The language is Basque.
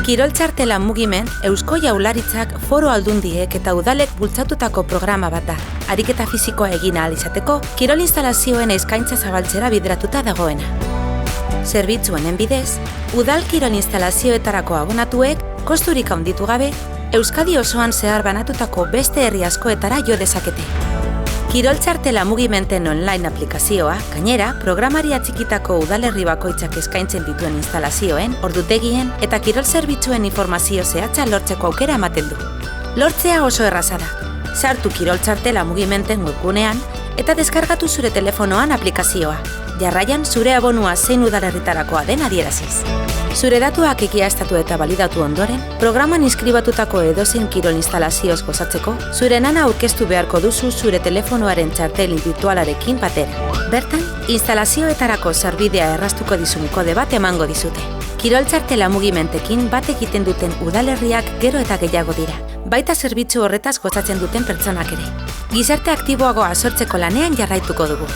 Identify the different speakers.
Speaker 1: Kirol txartela mugimen, Eusko Jaurlaritzak Foru Aldundiek eta udalek bultzatutako programa bat da. Ariketa fisikoa egin ahal izateko, kirol instalazioen eskaintza zabaltzera bideratuta dagoena. Zerbitzuenen bidez, udal kirol instalazioetarako abonatuek, kosturik handitu gabe, Euskadi osoan zehar banatutako beste herri askoetara jo dezakete. Kirol txartela mugimenten online aplikazioa, gainera, programari atxikitako udalerri bakoitzak eskaintzen dituen instalazioen, ordutegien eta kirol zerbitzuen informazio zehatza lortzeko aukera ematen du. Lortzea oso erraza da. Sartu kirol txartela mugimenten webgunean eta deskargatu zure telefonoan aplikazioa. Jarraian zure abonua zein udalerritarakoa den adieraziz. Zure datuak egiaztatu eta balidatu ondoren, programan inskribatutako edozein kirol instalazioz gozatzeko, zure nana aurkeztu beharko duzu zure telefonoaren txartel virtualarekin batera. Bertan, instalazioetarako sarbidea erraztuko dizun kode bat emango dizute. Kirol txartela mugimentekin bat egiten duten udalerriak gero eta gehiago dira. Baita zerbitzu horretaz gozatzen duten pertsonak ere. Gizarte aktiboagoa sortzeko lanean jarraituko dugu.